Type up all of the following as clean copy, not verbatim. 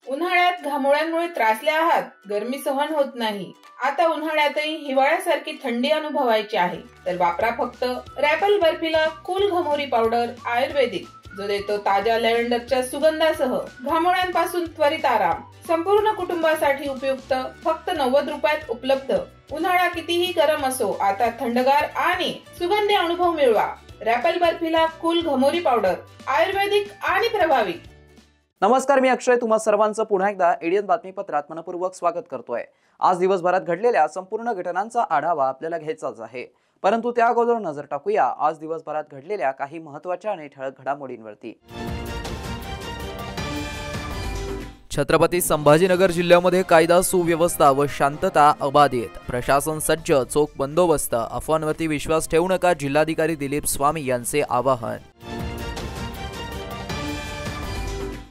उन्हाळ्यात घामोळ्यांमुळे त्रासले आहात, गरमी सहन होत नाही, आता उन्हाळ्यातही हिवाळ्यासारखी थंडी अनुभवायची आहे, तर वापरा फक्त रॅपल बर्फिला कूल घमोरी पावडर आयुर्वेदिक, जो देतो ताज्या लॅव्हेंडरच्या सुगंधासह घामोळ्यांपासून त्वरित आराम. संपूर्ण कुटुंबासाठी उपयुक्त, फक्त 90 रुपयात उपलब्ध. उन्हाळा कितीही गरम असो, आता थंडगार आणि सुगंधी अनुभव मिळवा. रॅपल बर्फिला कूल घमोरी पावडर आयुर्वेदिक आणि प्रभावी. नमस्कार, मी अक्षय तुम्हा सर्वांचं पुन्हा एकदा एडीएन बातमीपत्रात मनपूर्वक स्वागत करतोय. आज दिवसभरात घडलेल्या संपूर्ण घटनांचा आढावा आपल्याला घ्यायचाच आहे, परंतु त्या अगोदर नजर टाकूया आज दिवसभरात घडलेल्या काही महत्त्वाच्या आणि ठळक घडामोडींवरती. छत्रपती संभाजीनगर जिल्ह्यामध्ये कायदा सुव्यवस्था व शांतता अबाधित. प्रशासन सज्ज, चोख बंदोबस्त. अफवांवरती विश्वास ठेवू नका, जिल्हाधिकारी दिलीप स्वामी यांचे आवाहन.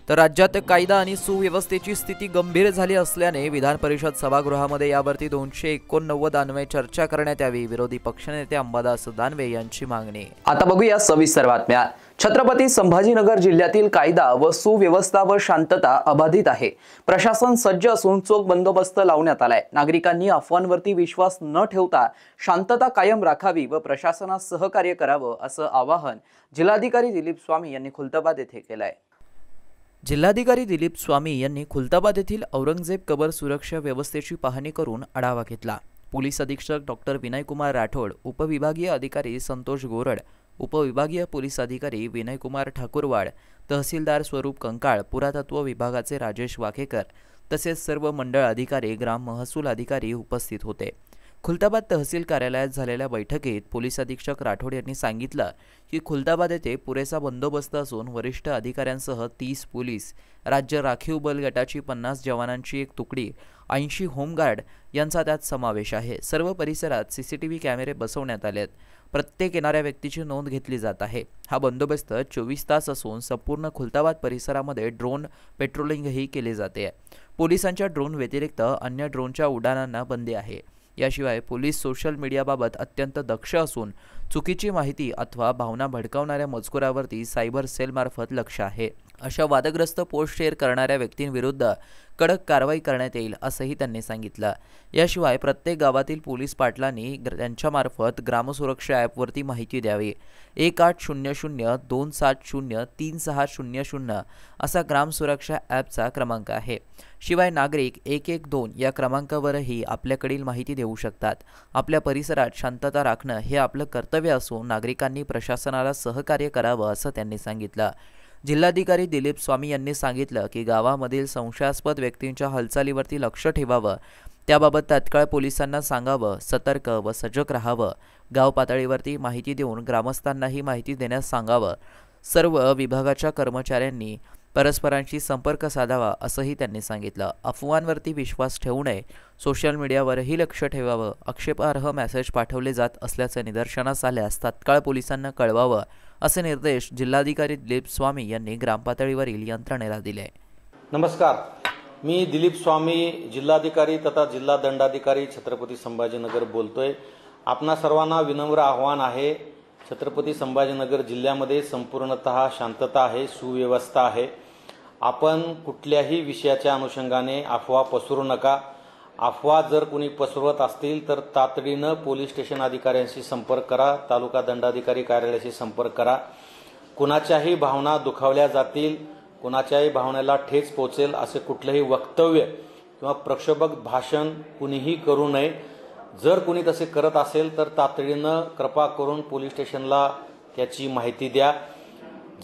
तर राज्यात कायदा आणि सुव्यवस्थेची स्थिती गंभीर झाली असल्याने विधान परिषद सभागृहामध्ये यावरती 289 अन्वये चर्चा करण्यात यावी. विरोधी पक्षनेते अंबादास दानवे यांची मागणी. आता बघूया सविस्तर बातम्या. छत्रपती संभाजीनगर जिल्ह्यातील कायदा व सुव्यवस्था व शांतता अबाधित आहे. प्रशासन सज्ज असून चोख बंदोबस्त लावण्यात आलाय. नागरिकांनी अफवांवरती विश्वास न ठेवता शांतता कायम राखावी व प्रशासनास सहकार्य करावं, असं आवाहन जिल्हाधिकारी दिलीप स्वामी यांनी खुलताबाद येथे केलंय. जिल्हाधिकारी दिलीप स्वामी यांनी खुलताबाद येथील औरंगजेब कबर सुरक्षा व्यवस्थेची पाहणी करून आढावा घेतला. पोलीस अधीक्षक डॉक्टर विनयकुमार राठोड, उपविभागीय अधिकारी संतोष गोरड, उपविभागीय पोलीस अधिकारी विनयकुमार ठाकूरवाड, तहसीलदार स्वरूप कंकाळ, पुरातत्व विभागाचे राजेश वाकेकर तसेच सर्व मंडळ अधिकारी, ग्राम महसूल अधिकारी उपस्थित होते. खुलताबाद तहसील कार्यालयात झालेल्या बैठकीत पोलीस अधीक्षक राठोड यांनी सांगितलं की खुलताबाद येथे पुरेसा बंदोबस्त असून वरिष्ठ अधिकाऱ्यांसह 30 पोलीस, राज्य राखीव बल गटाची 50 जवानांची एक तुकडी, 80 होमगार्ड यांचा त्यात समावेश आहे. सर्व परिसरात सीसीटीव्ही कॅमेरे बसवण्यात आलेत. प्रत्येक येणाऱ्या व्यक्तीची नोंद घेतली जात आहे. हा बंदोबस्त 24 तास असून संपूर्ण खुलताबाद परिसरामध्ये ड्रोन पेट्रोलिंगही केली जाते. पोलिसांच्या ड्रोन व्यतिरिक्त अन्य ड्रोनच्या उड्डाणांना बंदी आहे. याशिवाय पोलीस सोशल मीडियाबाबत अत्यंत दक्ष असून चुकीची माहिती अथवा भावना भडकावणाऱ्या मजकुरावरती सायबर सेलमार्फत लक्ष आहे. अशा वादग्रस्त पोस्ट शेअर करणाऱ्या व्यक्तींविरुद्ध कडक कारवाई करण्यात येईल, असंही त्यांनी सांगितलं. याशिवाय प्रत्येक गावातील पोलीस पाटलांनी त्यांच्यामार्फत ग्रामसुरक्षा ॲपवरती माहिती द्यावी. 1800-270-3600 असा ग्रामसुरक्षा ॲपचा क्रमांक आहे. शिवाय नागरिक 112 या क्रमांकावरही आपल्याकडील माहिती देऊ शकतात. आपल्या परिसरात शांतता राखणं हे आपलं कर्तव्य असून नागरिकांनी प्रशासनाला सहकार्य करावं, असं त्यांनी सांगितलं. जिल्हाधिकारी दिलीप स्वामी यांनी सांगितलं की गावामधील संशयास्पद व्यक्तींच्या हालचालीवरती लक्ष ठेवावं, त्याबाबत तात्काळ पोलिसांना सांगावं, सतर्क व सजग राहावं. गाव पातळीवरती माहिती देऊन ग्रामस्थांनाही माहिती देण्यास सांगावं. सर्व विभागाच्या कर्मचाऱ्यांनी परस्परांशी संपर्क साधावा, असंही त्यांनी सांगितलं. अफवांवरती विश्वास ठेवू नये, सोशल मीडियावरही लक्ष ठेवावं. आक्षेपार्ह मेसेज पाठवले जात असल्याचं निदर्शनास आल्यास तात्काळ पोलिसांना कळवावं, असे निर्देश जिल्हाधिकारी दिलीप स्वामी यांनी ग्रामपातळीवरील यंत्रणेला दिले. नमस्कार, मी दिलीप स्वामी, जिल्हाधिकारी तथा जिल्हा दंडाधिकारी छत्रपती संभाजीनगर बोलतोय. आपणा सर्वांना विनम्र आव्हान आहे. छत्रपती संभाजीनगर जिल्ह्यामध्ये संपूर्णतः शांतता आहे, सुव्यवस्था आहे. आपण कुठल्याही विषयाच्या अनुषंगाने अफवा पसरू नका. अफवा जर कोणी पसरवत असतील तर तातडीनं पोलीस स्टेशन अधिकाऱ्यांशी संपर्क करा, तालुका दंडाधिकारी कार्यालयाशी संपर्क करा. कुणाच्याही भावना दुखावल्या जातील, कुणाच्याही भावनेला ठेच पोचेल असे कुठलेही वक्तव्य किंवा प्रक्षोभक भाषण कुणीही करू नये. जर कोणी तसे करत असेल तर तातडीनं कृपा करून पोलीस स्टेशनला त्याची माहिती द्या.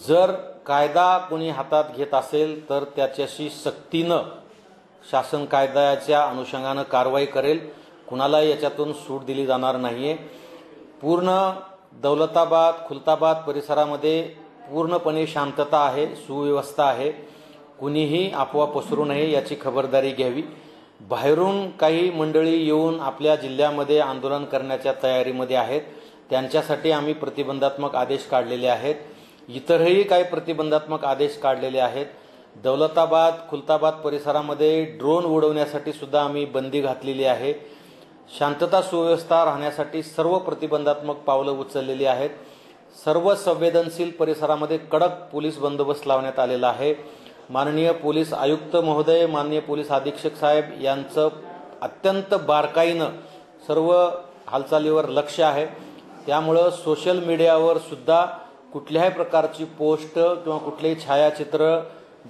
जर कायदा कोणी हातात घेत असेल तर त्याच्याशी सक्तीनं शासन कायद्याच्या अनुषंगानं कारवाई करेल. कुणालाही याच्यातून सूट दिली जाणार नाहीये. पूर्ण दौलताबाद, खुलताबाद परिसरामध्ये पूर्णपणे शांतता आहे, सुव्यवस्था आहे. कुणीही अफवा पसरू नये याची खबरदारी घ्यावी. बाहेरून काही मंडळी येऊन आपल्या जिल्ह्यामध्ये आंदोलन करण्याच्या तयारीमध्ये आहेत. त्यांच्यासाठी आम्ही प्रतिबंधात्मक आदेश काढलेले आहेत. इतरही काही प्रतिबंधात्मक आदेश काढलेले आहेत. दौलताबाद, खुलताबाद परिसरामध्ये ड्रोन उडवण्यासाठी सुद्धा आम्ही बंदी घातलेली आहे. शांतता सुव्यवस्था राहण्यासाठी सर्व प्रतिबंधात्मक पावलं उचललेली आहेत. सर्व संवेदनशील परिसरामध्ये कडक पोलीस बंदोबस्त लावण्यात आलेला आहे. माननीय पोलीस आयुक्त महोदय, माननीय पोलीस अधीक्षक साहेब यांचं अत्यंत बारकाईनं सर्व हालचालीवर लक्ष आहे. त्यामुळं सोशल मीडियावर सुद्धा कुठल्याही प्रकारची पोस्ट किंवा कुठलेही छायाचित्र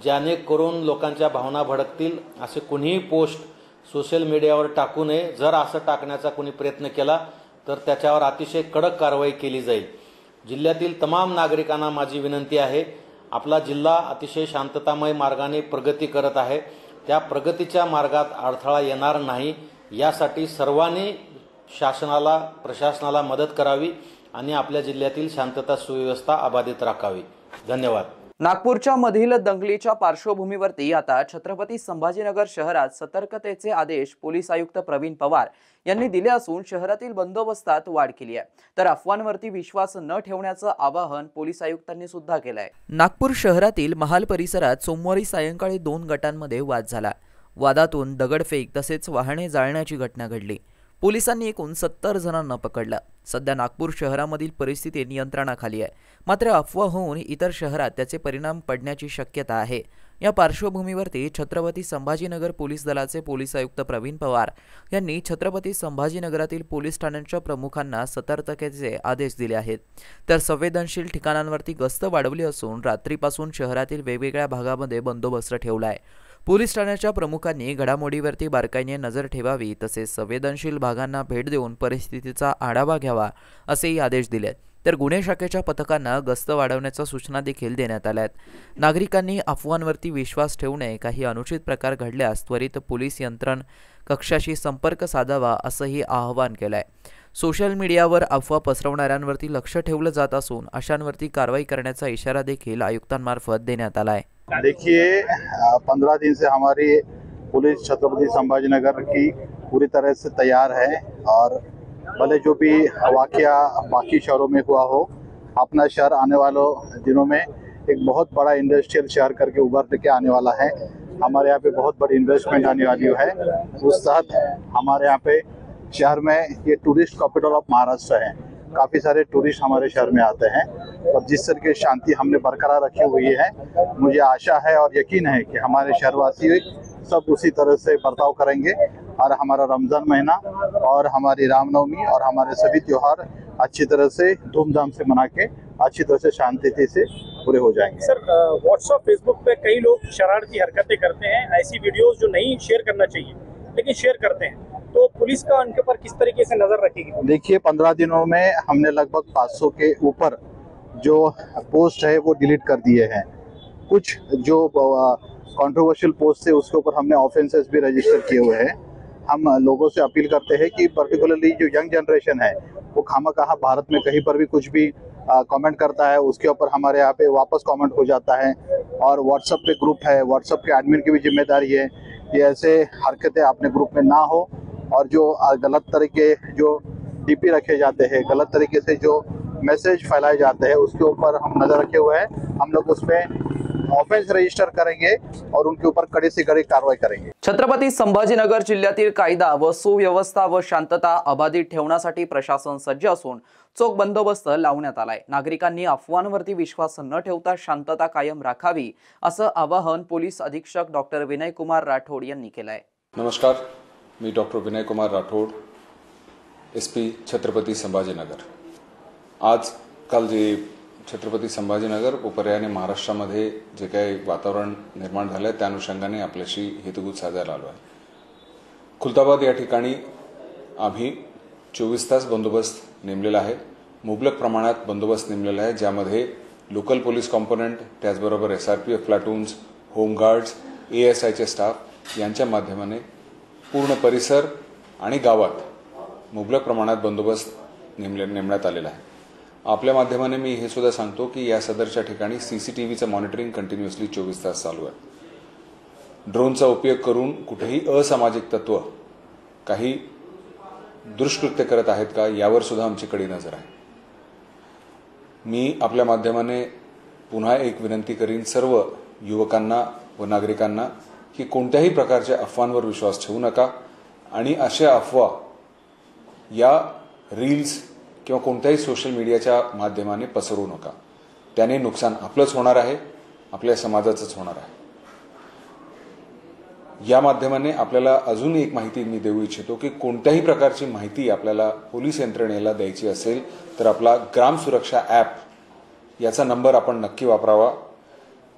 ज्याने करून लोकांच्या भावना भडकतील असे कुणीही पोस्ट सोशल मीडियावर टाकू नये. जर असं टाकण्याचा कोणी प्रयत्न केला तर त्याच्यावर अतिशय कडक कारवाई केली जाईल. जिल्ह्यातील तमाम नागरिकांना माझी विनंती आहे, आपला जिल्हा अतिशय शांततामय मार्गाने प्रगती करत आहे. त्या प्रगतीच्या मार्गात अडथळा येणार नाही यासाठी सर्वांनी शासनाला, प्रशासनाला मदत करावी आणि आपल्या जिल्ह्यातील शांतता सुव्यवस्था अबाधित राखावी. धन्यवाद. नागपूरच्या मधील दंगलीच्या पार्श्वभूमीवरती आता छत्रपती संभाजीनगर शहरात सतर्कतेचे आदेश पोलीस आयुक्त प्रवीण पवार यांनी दिले असून शहरातील बंदोबस्तात वाढ केली आहे. तर अफवांवरती विश्वास न ठेवण्याचं आवाहन पोलीस आयुक्तांनी सुद्धा केलं आहे. नागपूर शहरातील महाल परिसरात सोमवारी सायंकाळी 2 गटांमध्ये वाद झाला. वादातून दगडफेक तसेच वाहने जाळण्याची घटना घडली. पोलिसांनी एकूण 70 जणांना पकडलं. सध्या नागपूर शहरामधील परिस्थिती नियंत्रणाखाली आहे. मात्र अफवा होऊन इतर शहरात त्याचे परिणाम पडण्याची शक्यता आहे. या पार्श्वभूमीवरती छत्रपती संभाजीनगर पोलीस दलाचे पोलीस आयुक्त प्रवीण पवार यांनी छत्रपती संभाजीनगरातील पोलीस ठाण्यांच्या प्रमुखांना सतर्कतेचे आदेश दिले आहेत. तर संवेदनशील ठिकाणांवरती गस्त वाढवली असून रात्रीपासून शहरातील वेगवेगळ्या भागामध्ये बंदोबस्त ठेवला आहे. पोलीस ठाण्याच्या प्रमुखांनी घडामोडीवरती बारकाईने नजर ठेवावी तसेच संवेदनशील भागांना भेट देऊन परिस्थितीचा आढावा घ्यावा असेही आदेश दिलेत. तर गुन्हे शाखेच्या पथकांना गस्त वाढवण्याच्या सूचना देखील देण्यात आल्या आहेत. नागरिकांनी अफवांवरती विश्वास ठेवू नये. काही अनुचित प्रकार घडल्यास त्वरित पोलीस यंत्रण कक्षाशी संपर्क साधावा असंही आवाहन केलं आहे. सोशल मीडियावर अफवा पसरवणाऱ्यांवरती लक्ष ठेवलं जात असून अशांवरती कारवाई करण्याचा इशारा देखील आयुक्तांमार्फत देण्यात आला आहे. देखिए 15 दिन से हमारी पुलिस छत्रपति संभाजीनगर की पूरी तरह से तैयार है और भले जो भी वाकया बाकी शहरों में हुआ हो, अपना शहर आने वालों दिनों में एक बहुत बड़ा इंडस्ट्रियल शहर करके उभर के आने वाला है. हमारे यहाँ पे बहुत बड़ी इन्वेस्टमेंट आने वाली है. उस तहत हमारे यहाँ पे शहर में ये टूरिस्ट कैपिटल ऑफ महाराष्ट्र है. काफ़ी सारे टूरिस्ट हमारे शहर में आते हैं और जिस तरह की शांति हमने बरकरार रखी हुई है, मुझे आशा है और यकीन है कि हमारे शहरवासी सब उसी तरह से बर्ताव करेंगे और हमारा रमज़ान महीना और हमारी रामनवमी और हमारे सभी त्यौहार अच्छी तरह से धूमधाम से मना के अच्छी तरह से शांति से पूरे हो जाएंगे. सर, व्हाट्सएप, फेसबुक पे कई लोग शरारती हरकतें करते हैं, ऐसी वीडियोस जो नहीं शेयर करना चाहिए लेकिन शेयर करते हैं, तो पुलिस का उनके ऊपर किस तरीके से नजर रखेगी? देखिए 15 दिनों में हमने लगभग 500 के ऊपर जो पोस्ट है वो डिलीट कर दिए हैं. कुछ जो कंट्रोवर्शियल पोस्ट थे उसके ऊपर हमने ऑफेंसेस भी रजिस्टर किए हुए हैं. हम लोगों से अपील करते हैं कि पर्टिकुलरली जो यंग जनरेशन है वो खामखा भारत में कहीं पर भी कुछ भी कमेंट करता है, उसके ऊपर हमारे यहाँ पे वापस कमेंट हो जाता है. और व्हाट्सएप पे ग्रुप है, व्हाट्सएप के एडमिन की भी जिम्मेदारी है कि ऐसे हरकतें अपने ग्रुप में ना हो. और जो गलत तरीके जो डीपी रखे जाते हैं, गलत तरीके से जो मैसेज फैलाए जाते हैं, उसके ऊपर हम नजर रखे हुए हैं. हम लोग उसमें ऑफेंस रजिस्टर करेंगे और उनके ऊपर कड़ी से कड़ी कारवाई करेंगे. छत्रपती संभाजीनगर जिल्ह्यातील कायदा व सुव्यवस्था व शांतता अबाधित ठेवण्यासाठी प्रशासन सज्ज असून चोख बंदोबस्त लावण्यात आलाय. नागरिकांनी अफवांवरती विश्वास न ठेवता शांतता कायम राखावी असं आवाहन पोलीस अधीक्षक डॉक्टर विनय कुमार राठोड यांनी केलंय. नमस्कार, मी डॉक्टर विनय कुमार राठोड, SP छत्रपती संभाजीनगर. आज काल जे छत्रपती संभाजीनगर व पर्यायाने महाराष्ट्रामध्ये जे काही वातावरण निर्माण झालं आहे त्या अनुषंगाने आपल्याशी हेतुगुज साधायला आलो आहे. खुलताबाद या ठिकाणी आम्ही 24 तास बंदोबस्त नेमलेला आहे. मुबलक प्रमाणात बंदोबस्त नेमलेला आहे, ज्यामध्ये लोकल पोलीस कॉम्पोनंट, त्याचबरोबर SRPF प्लाटून्स, होमगार्ड्स, ASIचे स्टाफ यांच्या माध्यमाने पूर्ण परिसर आणि गावात मुबलक प्रमाणात बंदोबस्त नेमण्यात आलेला आहे. आपल्या माध्यमाने मी हे सुद्धा सांगतो की या सदरच्या ठिकाणी CCTVचं मॉनिटरिंग कंटिन्युअसली 24 तास चालू आहे. ड्रोनचा उपयोग करून कुठेही असामाजिक तत्व काही दुष्कृत्य करत आहेत का यावर सुद्धा आमची कडी नजर आहे. मी आपल्या माध्यमाने पुन्हा एक विनंती करीन सर्व युवकांना व नागरिकांना की कोणत्याही प्रकारच्या अफवांवर विश्वास ठेवू नका आणि अशा अफवा या रील्स किंवा कोणत्याही सोशल मीडियाच्या माध्यमाने पसरवू नका. त्याने नुकसान आपलंच होणार आहे, आपल्या समाजाचंच होणार आहे. या माध्यमाने आपल्याला अजून एक माहिती मी देऊ इच्छितो की कोणत्याही प्रकारची माहिती आपल्याला पोलीस यंत्रणेला द्यायची असेल तर आपला ग्राम सुरक्षा ॲप याचा नंबर आपण नक्की वापरावा.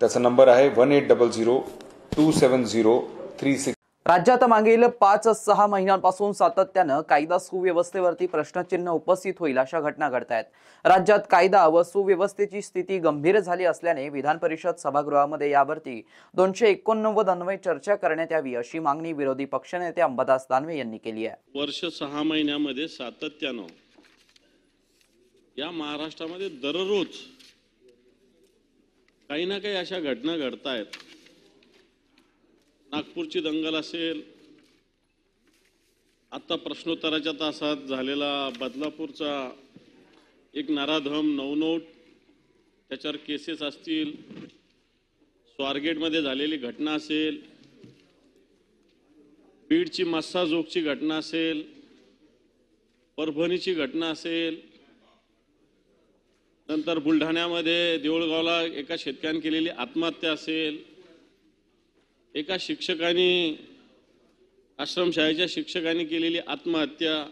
त्याचा नंबर आहे 1800-270-36. राज्यात मागील 5-6 महिन्यांपासून सातत्यानं कायदा सुव्यवस्थेवरती प्रश्नचिन्ह उपस्थित होईल अशा घटना घडत आहेत. राज्यात कायदा व सुव्यवस्थेची स्थिती गंभीर झाली असल्याने विधान परिषद सभागृहामध्ये यावरती 289 अन्वये चर्चा करण्यात यावी अशी मागणी विरोधी पक्षनेते अंबादास दानवे यांनी केली आहे. वर्ष 6 महिन्यामध्ये सातत्यानं या महाराष्ट्रामध्ये दररोज काही ना काही अशा घटना घडतायत. नागपूरची दंगल असेल, आता प्रश्नोत्तराच्या तासात झालेला बदलापूरचा एक नराधम नवनोट, त्याच्यावर केसेस असतील, स्वारगेटमध्ये झालेली घटना असेल, बीडची मस्साजोगची घटना असेल, परभणीची घटना असेल, नंतर बुलढाण्यामध्ये देऊळगावला एका शेतकऱ्याने केलेली आत्महत्या असेल, एका शिक्षकाने आश्रमशाळेच्या शिक्षकाने केलेली आत्महत्या,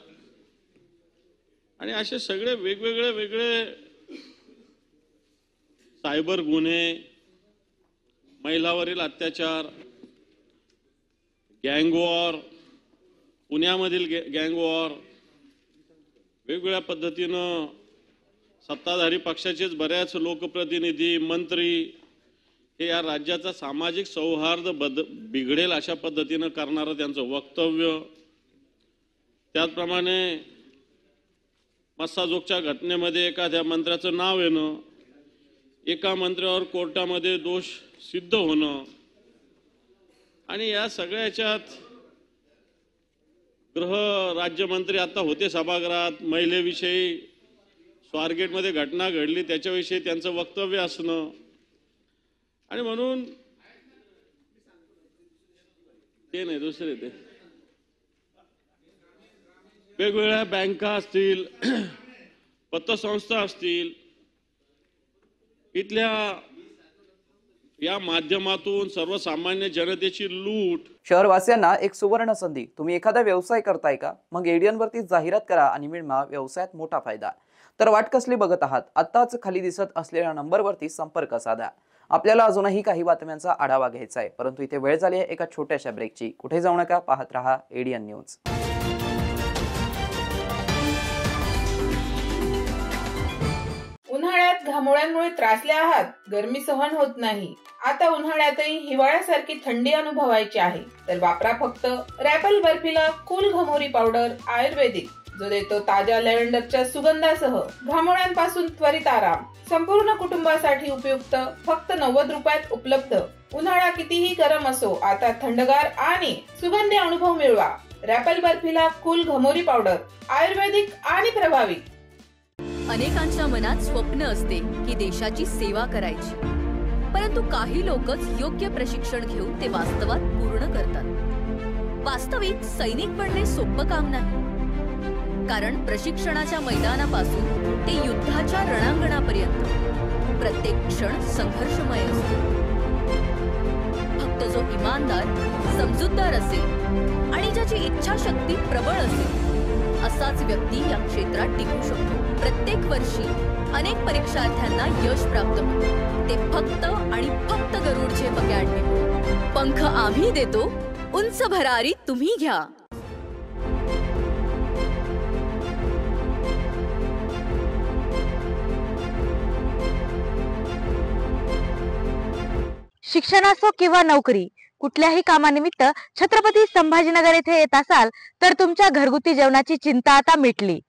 आणि असे सगळे वेगवेगळे सायबर गुन्हे, महिलावरील अत्याचार, गँग वॉर, पुण्यामधील गँग वॉर, वेगवेगळ्या पद्धतीनं सत्ताधारी पक्षाचेच बऱ्याच लोकप्रतिनिधी, मंत्री हे या राज्याचा सामाजिक सौहार्द बिघडेल अशा पद्धतीनं करणारं त्यांचं वक्तव्य. त्याचप्रमाणे मस्साजोगच्या घटनेमध्ये एखाद्या मंत्र्याचं नाव येणं, एका मंत्र्यावर कोर्टामध्ये दोष सिद्ध होणं, आणि या सगळ्याच्यात गृह राज्यमंत्री आता होते सभागृहात, महिलेविषयी स्वारगेटमध्ये घटना घडली त्याच्याविषयी त्यांचं वक्तव्य असणं, आणि म्हणून ते नाही दुसरे ते वेगवेगळ्या बँका असतील, पतसंस्था असतील, इथल्या या माध्यमातून सर्वसामान्य जनतेची लूट. शहरवासियांना एक सुवर्ण संधी. तुम्ही एखादा व्यवसाय करताय का? मग एडीएन वरती जाहिरात करा आणि मिळवा व्यवसायात मोठा फायदा. तर वाट कसली बघत आहात? आताच खाली दिसत असलेल्या नंबरवरती संपर्क साधा. आपल्याला अजूनही काही बातम्यांचा आढावा घ्यायचा आहे, परंतु इथे वेळ झाली आहे एका छोट्याशा ब्रेकची. कुठे जाऊ नका, पाहत रहा एडीएन न्यूज. उन्हाळ्यात घामोळ्यांमुळे त्रासले आहात, गरमी सहन होत नाही, आता उन्हाळ्यातही हिवाळ्यासारखी थंडी अनुभवायची आहे, तर वापरा फक्त रॅपल बर्फीला कूल घमोरी पावडर आयुर्वेदिक, जो देतो ताज्या लॅव्हेंडरच्या सुगंधासह घामोळ्यांपासून त्वरित आराम. संपूर्ण कुटुंबासाठी उपयुक्त, फक्त 90 रुपयात उपलब्ध. उन्हाळा कितीही गरम असो, आता थंडगार आणि सुगंधी अनुभव मिळवा. रॅपल बर्फीला कूल घमोरी पावडर आयुर्वेदिक आणि प्रभावी. अनेकांच्या मनात स्वप्न असते की देशाची सेवा करायची, परंतु काही लोकच योग्य प्रशिक्षण घेऊन ते वास्तवात पूर्ण करतात. वास्तविक सैनिक बनणे सोपं काम नाही, कारण प्रशिक्षणाच्या मैदानापासून ते युद्धाच्या रणांगणापर्यंत प्रत्येक क्षण संघर्षमय असतो. फक्त जो इमानदार, समजूतदार असेल आणि ज्याची इच्छाशक्ती प्रबळ असेल असाच व्यक्ती या क्षेत्रात टिकू शकतो. प्रत्येक वर्षी अनेक परीक्षार्थ्यांना यश प्राप्त होते, ते फक्त आणि फक्त गरुडचे अकॅडमी. पंख आम्ही देतो, उंच भरारी तुम्ही घ्या. शिक्षण असो किंवा नोकरी, कुठल्याही कामानिमित्त छत्रपती संभाजीनगर येथे येत असाल तर तुमच्या घरगुती जेवणाची चिंता आता मिटली.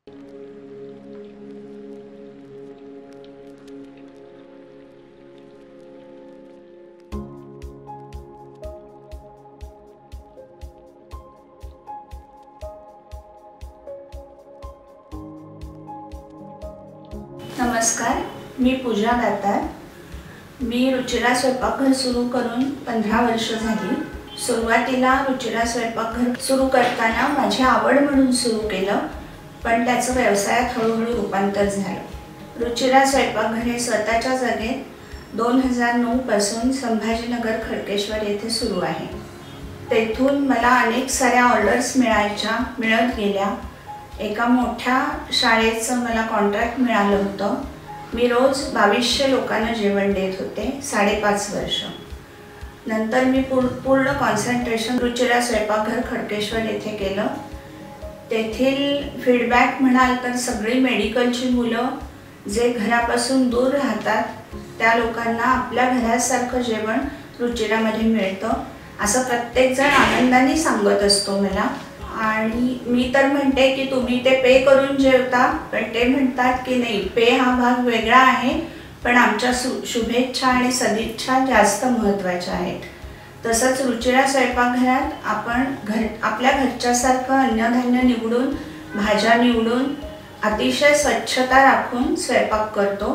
नमस्कार, मी पूजा दातार. मी रुचिरा स्वयंपाकघर सुरू करून 15 वर्ष झाली. सुरुवातीला रुचिरा स्वयंपाकघर सुरू करताना माझी आवड म्हणून सुरू केलं, पण त्याचं व्यवसायात हळूहळू रूपांतर झालं. रुचिरा स्वयंपाकघर हे स्वतःच्या जागेत 2009 पासून संभाजीनगर खडकेश्वर येथे सुरू आहे. तेथून मला अनेक साऱ्या ऑर्डर्स मिळत गेल्या. एका मोठ्या शाळेचं मला कॉन्ट्रॅक्ट मिळालं होतं. मी रोज 2200 लोकांना जेवण देत होते 5.5 वर्ष. नंतर मी पूर्ण कॉन्सन्ट्रेशन रुचिरा स्वयंपाकघर खडकेश्वर येथे केलं. तेथील फीडबॅक म्हणाल तर सगळी मेडिकलची मुलं जे घरापासून दूर राहतात त्या लोकांना आपल्या घरासारखं जेवण रुचिरामध्ये मिळतं असं प्रत्येकजण आनंदाने सांगत असतो मला. आणि मी तर म्हणते की तुम्ही ते पे करून जेवता, पण ते म्हणतात की नाही, पे हा भाग वेगळा आहे, पण आमच्या शुभेच्छा आणि सदिच्छा जास्त महत्त्वाच्या आहेत. तसंच रुचिरा स्वयंपाकघरात आपण आपल्या घरच्यासारखं अन्नधान्य निवडून, भाज्या निवडून, अतिशय स्वच्छता राखून स्वयंपाक करतो.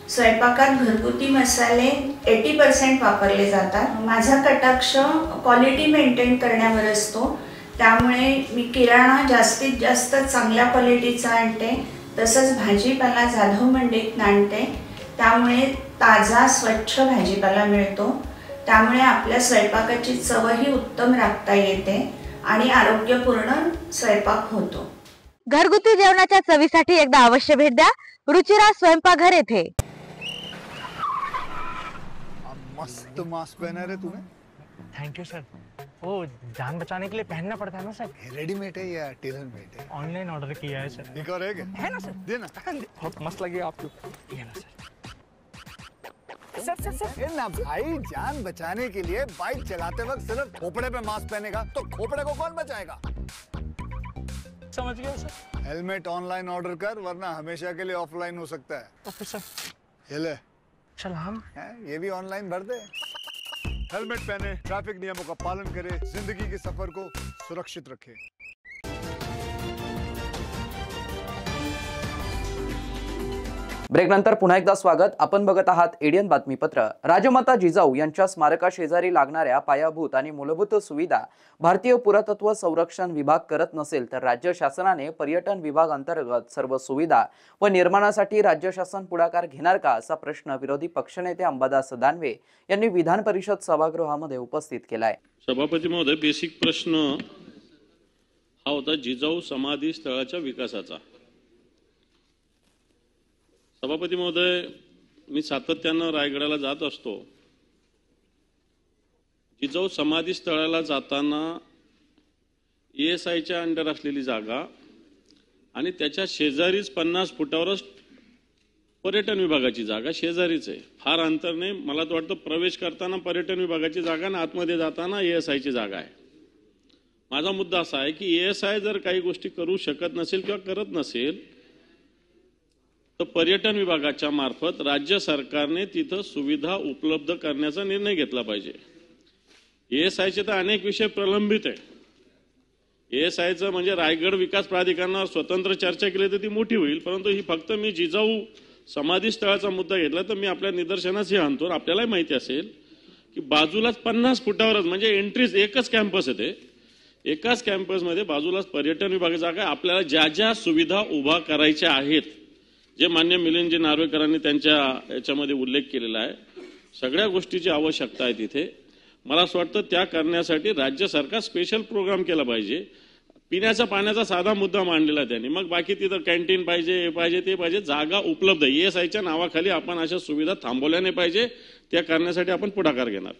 स्वयंपाकात घरगुती मसाले 80% वापरले जातात. माझा कटाक्ष क्वालिटी मेंटेन करण्यावर असतो, त्यामुळे मी किराणा जास्तीत जास्त चांगल्या क्वालिटीचा आणते. तसंच भाजीपाला जाधव मंडईतून आणते, त्यामुळे ताजा स्वच्छ भाजीपाला मिळतो. त्यामुळे आपल्या स्वयंपाकाची चवही उत्तम राखता येते आणि आरोग्यपूर्ण स्वयंपाक होतो. घरगुती जेवणाच्या चवीसाठी एकदा अवश्य भेट द्या रुचिरा स्वयंपाकघर येथे. मस्त मास्क पहना रे तूने. Thank you sir. वो जान बचाने के लिए पहनना पड़ता है ना सर. रेडीमेड है या टेलर मेड है? ऑनलाइन ऑर्डर किया है सर. एक और है क्या? है ना सर. देना. बहुत मस्त लगे आपको. ये ना सर. सर ना भाई, जान बचाने के लिए बाइक चलाते वक्त सिर्फ खोपड़े पे मास्क पहनेगा तो खोपड़े को कौन बचाएगा? समझ गया सर. हेलमेट ऑनलाइन ऑर्डर कर, वरना हमेशा के लिए ऑफलाइन हो सकता है. Okay sir. ये ले. चल हम ये भी ऑनलाइन भर दे. हेलमेट पहने, ट्रैफिक नियमों का पालन करे, जिंदगी के सफर को सुरक्षित रखे. ब्रेक नंतर पुन्हा एकदा स्वागत. आपण बघत आहात एडियन बातमीपत्र. राजमाता जिजाऊ यांच्या स्मारका शेजारी लागणाऱ्या पायाभूत आणि मूलभूत सुविधा भारतीय पुरातत्व संरक्षण विभाग करत नसेल तर राज्य शासनाने पर्यटन विभाग अंतर्गत सर्व सुविधा व निर्माणासाठी राज्य शासन पुढाकार घेणार का, असा प्रश्न विरोधी पक्षनेते अंबादास दानवे यांनी विधान परिषद सभागृहामध्ये उपस्थित केलाय. सभापती महोदय, बेसिक प्रश्न हा होता जिजाऊ समाधी स्थळाच्या विकासाचा. सभापती महोदय, मी सातत्यानं रायगडाला जात असतो. जिजाऊ समाधी स्थळाला जाताना ESIच्या अंडर असलेली जागा आणि त्याच्या शेजारीच 50 फुटावरच पर्यटन विभागाची जागा शेजारीच आहे. फार अंतर नाही. मला तर वाटतं प्रवेश करताना पर्यटन विभागाची जागा आणि आतमध्ये जाताना ESIची जागा आहे. माझा मुद्दा असा आहे की ESI जर काही गोष्टी करू शकत नसेल किंवा करत नसेल तर पर्यटन विभागाच्या मार्फत राज्य सरकारने तिथं सुविधा उपलब्ध करण्याचा निर्णय घेतला पाहिजे. ESIचे तर अनेक विषय प्रलंबित आहे. ESIचं म्हणजे रायगड विकास प्राधिकरणावर स्वतंत्र चर्चा केली तर ती मोठी होईल, परंतु ही फक्त मी जिजाऊ समाधी स्थळाचा मुद्दा घेतला तर मी आपल्या निदर्शनास हे आणतो. आपल्यालाही माहिती असेल की बाजूलाच 50 फुटावरच म्हणजे एंट्रीज एकच कॅम्पस आहे. एकाच कॅम्पसमध्ये बाजूलाच पर्यटन विभागाची जागा आहे. आपल्याला ज्या ज्या सुविधा उभा करायच्या आहेत, जे मान्य मिलिंदजी नार्वेकरांनी त्यांच्या याच्यामध्ये उल्लेख केलेला आहे, सगळ्या गोष्टीची आवश्यकता आहे तिथे. मला असं वाटतं त्या करण्यासाठी राज्य सरकार स्पेशल प्रोग्राम केला पाहिजे. पिण्याच्या पाण्याचा साधा मुद्दा मांडलेला त्यांनी. मग बाकी तिथं कॅन्टीन पाहिजे, हे पाहिजे, ते पाहिजे. जागा उपलब्ध आहे. ESIच्या नावाखाली आपण अशा सुविधा थांबवल्या नाही पाहिजे. त्या करण्यासाठी आपण पुढाकार घेणार.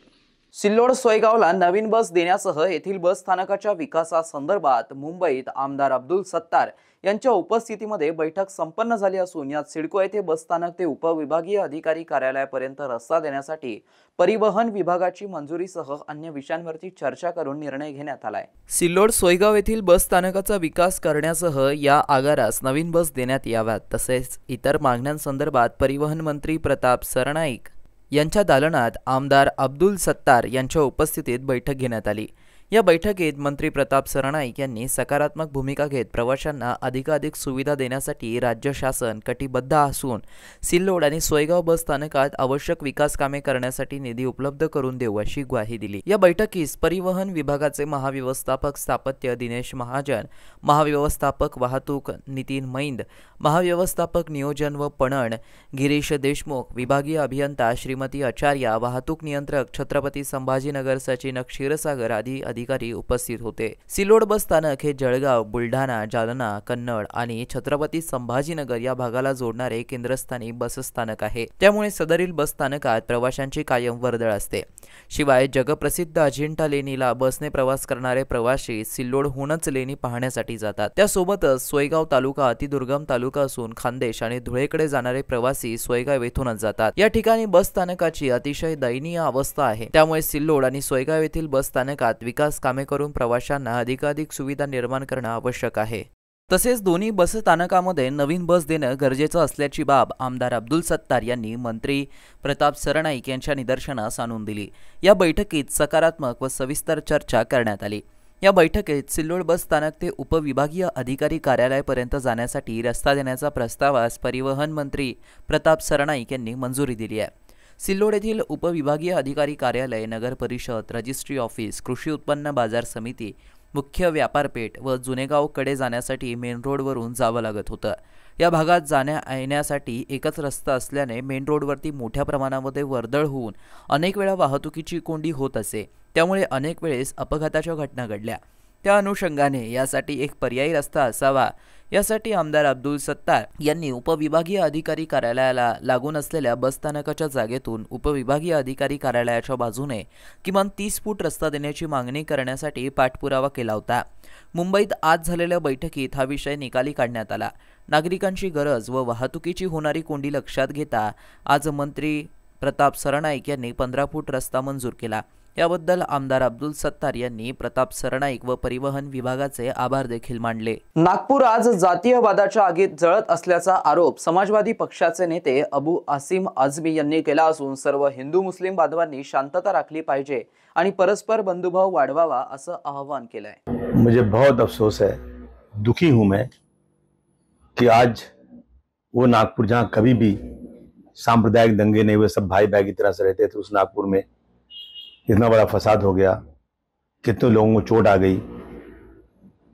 सिल्लोड सोयगावला नवीन बस देण्यासह येथील बस स्थानकाच्या विकासासंदर्भात मुंबईत आमदार अब्दुल सत्तार यांच्या उपस्थितीमध्ये बैठक संपन्न झाली असून यात सिडको येथे बस स्थानक ते उपविभागीय अधिकारी कार्यालयापर्यंत रस्ता देण्यासाठी परिवहन विभागाची मंजुरीसह अन्य विषयांवरती चर्चा करून निर्णय घेण्यात आलाय. सिल्लोड सोयगाव येथील बस स्थानकाचा विकास करण्यासह या आगारास नवीन बस देण्यात याव्यात, तसेच इतर मागण्यांसंदर्भात परिवहन मंत्री प्रताप सरनाईक यांच्या दालनात आमदार अब्दुल सत्तार यांच्या उपस्थितीत बैठक घेण्यात आली. या बैठकीत मंत्री प्रताप सरनाईक यांनी सकारात्मक भूमिका घेत प्रवाशांना अधिकाधिक सुविधा देण्यासाठी राज्य शासन कटिबद्ध असून सिल्लोड आणि सोयगाव बस स्थानकात आवश्यक विकास कामे करण्यासाठी निधी उपलब्ध करून देऊ अशी ग्वाही दिली। या बैठकीस परिवहन विभागाचे महाव्यवस्थापक स्थापत्य दिनेश महाजन, महाव्यवस्थापक वाहतूक नितीन मैंद, महाव्यवस्थापक नियोजन व पणन गिरीश देशमुख, विभागीय अभियंता श्रीमती आचार्य, वाहतूक नियंत्रक छत्रपती संभाजीनगर सचिन क्षीरसागर आदी अधिकारी उपस्थित होते। सिल्लोड बस स्थानक हे जळगाव, बुलढाणा, जालना, कन्नड आणि छत्रपती संभाजीनगर या भागाला जोडणारे केंद्रस्थानी बस स्थानक आहे। त्यामुळे सदरील बस स्थानकात प्रवाशांची कायम वर्दळ असते। शिवाय जगप्रसिद्ध अजिंठा लेणीला बसने प्रवास करणारे प्रवासी सिल्लोडहूनच लेणी पाहण्यासाठी जातात। त्यासोबतच सोयगाव तालुका अतिदुर्गम तालुका असून खानदेश आणि धुळेकडे जाणारे प्रवासी सोयगाव येथूनच जातात। या ठिकाणी बस स्थानकाची अतिशय दयनीय अवस्था आहे। त्यामुळे सिल्लोड आणि सोयगाव येथील बस स्थानकात विकास कामे करून प्रवाशांना अधिकाधिक सुविधा निर्माण करणं आवश्यक आहे। तसेच दोन्ही बस स्थानकामध्ये नवीन बस देणं गरजेचं असल्याची बाब आमदार अब्दुल सत्तार यांनी मंत्री प्रताप सरनाईक यांच्या निदर्शनास आणून दिली। या बैठकीत सकारात्मक व सविस्तर चर्चा करण्यात आली। या बैठकीत सिल्लोड बस स्थानक ते उपविभागीय अधिकारी कार्यालयापर्यंत जाण्यासाठी रस्ता देण्याचा प्रस्तावास परिवहन मंत्री प्रताप सरनाईक यांनी मंजुरी दिली आहे। सिल्लोड येथील उपविभागीय अधिकारी कार्यालय, नगर परिषद, रजिस्ट्री ऑफिस, कृषी उत्पन्न बाजार समिती, मुख्य व्यापारपेठ व जुनेगावकडे जाण्यासाठी मेन रोडवरून जावं लागत होतं। या भागात जाण्या येण्यासाठी एकच रस्ता असल्याने मेन रोडवरती मोठ्या प्रमाणामध्ये वर्दळ होऊन अनेक वेळा वाहतुकीची कोंडी होत असे। त्यामुळे अनेक वेळेस अपघाताच्या घटना घडल्या। त्या अनुषंगाने यासाठी एक पर्यायी रस्ता असावा यासाठी आमदार अब्दुल सत्तार यांनी उपविभागीय अधिकारी कार्यालयाला लागून असलेल्या बस स्थानकाच्या जागेतून उपविभागीय अधिकारी कार्यालयाच्या बाजूने किमान 30 फूट रस्ता देण्याची मागणी करण्यासाठी पाठपुरावा केला होता। मुंबईत आज झालेल्या बैठकीत हा विषय निकाली काढण्यात आला। नागरिकांची गरज व वाहतुकीची होणारी कोंडी लक्षात घेता आज मंत्री प्रताप सरनाईक यांनी 15 फूट रस्ता मंजूर केला। याबद्दल आमदार अब्दुल सत्तार यांनी प्रताप सरनाईक व परिवहन विभागाचे आभार देखील मानले। नागपूर आज जातीयवादाच्या आगीत जळत असल्याचा आरोप समाजवादी पक्षाचे नेते अबू आसिम आझमी यांनी केला असून सर्व हिंदू मुस्लिम बांधवांनी शांतता राखली पाहिजे आणि परस्पर बंधुभाव वाढवावा असं आवाहन केलंय। मुझे बहुत अफसोस है, दुखी हूं मैं कि आज वो नागपुर जहां कभी भी सांप्रदायिक दंगे नहीं हुए, सब भाई भाई की तरह से रहते थे, उस नागपुर में इतना बड़ा फसाद हो गया, कितने लोगों को चोट आ गई।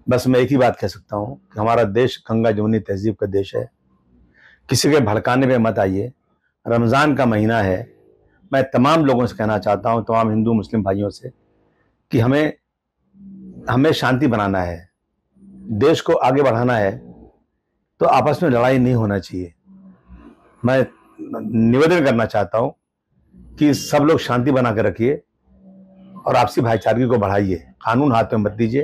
बस मैं एक ही बात कह सकता हूँ कि हमारा देश गंगा जमुनी तहजीब का देश है, किसी के भड़काने पे मत आइए। रमज़ान का महीना है, मैं तमाम लोगों से कहना चाहता हूँ, तमाम हिंदू मुस्लिम भाइयों से, कि हमें शांति बनाना है, देश को आगे बढ़ाना है, तो आपस में लड़ाई नहीं होना चाहिए। मैं निवेदन करना चाहता हूँ कि सब लोग शांति बना कर रखिए और आपसी भाईचारगी को बढ़ाइए। कानून हाथ में मत दीजिए,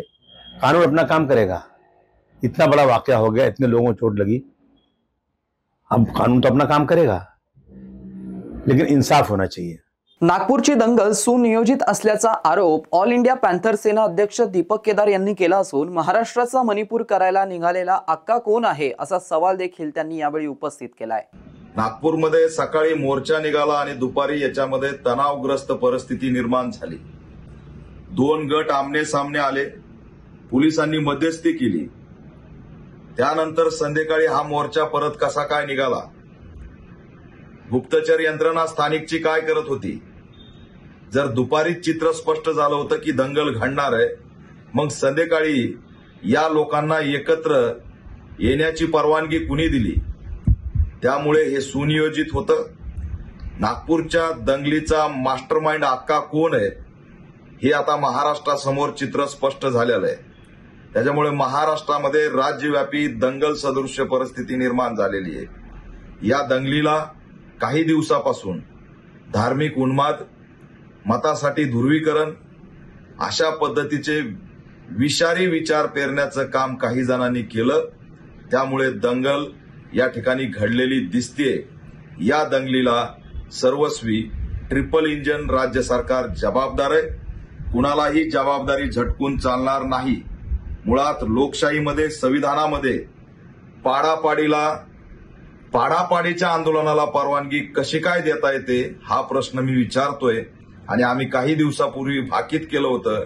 कानून अपना काम करेगा। इतना बड़ा वाकया हो गया, इतने लोगों को चोट लगी, अब कानून तो अपना काम करेगा, लेकिन इंसाफ होना चाहिए। नागपूरची दंगल सुनियोजित असल्याचा आरोप ऑल इंडिया पॅन्थर सेना अध्यक्ष दीपक केदार यांनी केला असून महाराष्ट्राचा मणिपूर करायला निघालेला आक्का कोण आहे असा सवाल देखील त्यांनी यावेळी उपस्थित केलाय। नागपूरमध्ये सकाळी मोर्चा निघाला आणि दुपारी याच्यामध्ये तणावग्रस्त परिस्थिती निर्माण झाली। 2 गट आमने सामने आले, पोलिसांनी मध्यस्थी केली। त्यानंतर संध्याकाळी हा मोर्चा परत कसा काय निघाला, गुप्तचर यंत्रणा स्थानिकची काय करत होती। जर दुपारी चित्र स्पष्ट झालं होतं की दंगल घडणार आहे, मग संध्याकाळी या लोकांना एकत्र येण्याची परवानगी कुणी दिली। त्यामुळे हे सुनियोजित होतं। नागपूरच्या दंगलीचा मास्टरमाइंड आक्का कोण आहे हे आता महाराष्ट्रासमोर चित्र स्पष्ट झालेलं आहे। त्याच्यामुळे महाराष्ट्रामध्ये राज्यव्यापी दंगल सदृश्य परिस्थिती निर्माण झालेली आहे। या दंगलीला काही दिवसापासून धार्मिक उन्माद, मतासाठी ध्रुवीकरण अशा पद्धतीचे विषारी विचार पेरण्याचं काम काही जणांनी केलं। त्यामुळे दंगल या ठिकाणी घडलेली दिसते। या दंगलीला सर्वस्वी ट्रिपल इंजन राज्य सरकार जबाबदार आहे। कुणालाही जबाबदारी झटकून चालणार नाही। मुळात लोकशाहीमध्ये, संविधानामध्ये पाडापाडीच्या आंदोलनाला परवानगी कशी काय देता येते हा प्रश्न मी विचारतोय। आणि आम्ही काही दिवसापूर्वी भाकीत केलं होतं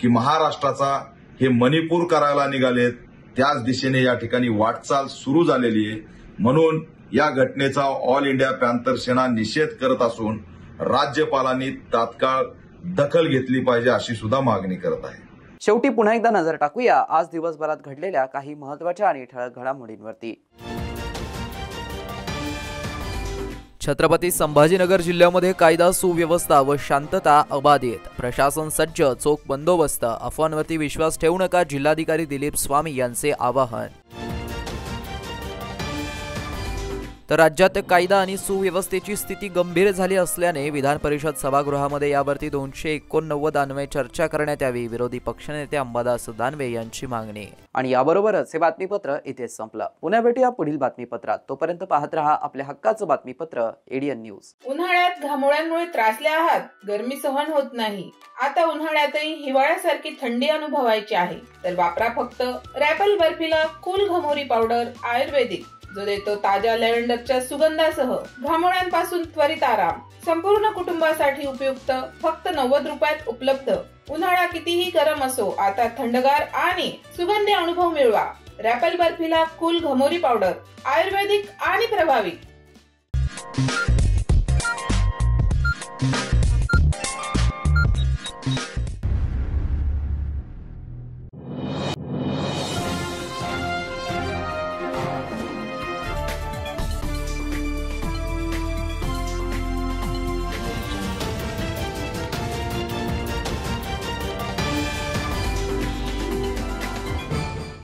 की महाराष्ट्राचा हे मणिपूर करायला निघालेत, त्याच दिशेने या ठिकाणी वाटचाल सुरू झालेली आहे. म्हणून या घटनेचा ऑल इंडिया पॅंथर सेना निषेध करत असून राज्यपालांनी तात्काळ दखल घेतली पाहिजे अशी सुद्धा मागणी करत आहे. शेवटी पुन्हा एकदा नजर टाकूया आज दिवसभरात घडलेल्या काही महत्त्वाच्या आणि ठळक घडामोडींवरती. छत्रपती संभाजीनगर जिल्ह्यामध्ये कायदा सुव्यवस्था व शांतता अबाधित. प्रशासन सज्ज, चोख बंदोबस्त. अफवांवरती विश्वास ठेवू नका, जिल्हाधिकारी दिलीप स्वामी यांचे आवाहन. तर राज्यात कायदा आणि सुव्यवस्थेची स्थिती गंभीर झाली असल्याने विधान परिषद सभागृहामध्ये यावरती 289 अन्वये चर्चा करण्यात यावी, विरोधी पक्षनेते अंबादास दानवे यांची मागणी. आणि याबरोबरच हे बातमीपत्र इथेच संपलं. पुन्हा भेटूया पुढील बातमीपत्रात. तोपर्यंत पाहत रहा आपल्या हक्काचं बातमीपत्र एडीएन न्यूज. उन्हाळ्यात घामोळ्यांमुळे त्रासले आहात, गरमी सहन होत नाही, आता उन्हाळ्यातही हिवाळ्यासारखी थंडी अनुभवायची आहे, तर वापरा फक्त रॅपल बर्फीला कूल घमोरी पावडर आयुर्वेदिक, जो देतो ताज्या लॅव्हेंडरच्या सुगंधासह घामोळ्यांपासून त्वरित आराम. संपूर्ण कुटुंबासाठी उपयुक्त, फक्त 90 रुपयात उपलब्ध. उन्हाळा कितीही गरम असो, आता थंडगार आणि सुगंधी अनुभव मिळवा. रॅपल बर्फीला कूल घमोरी पावडर आयुर्वेदिक आणि प्रभावी.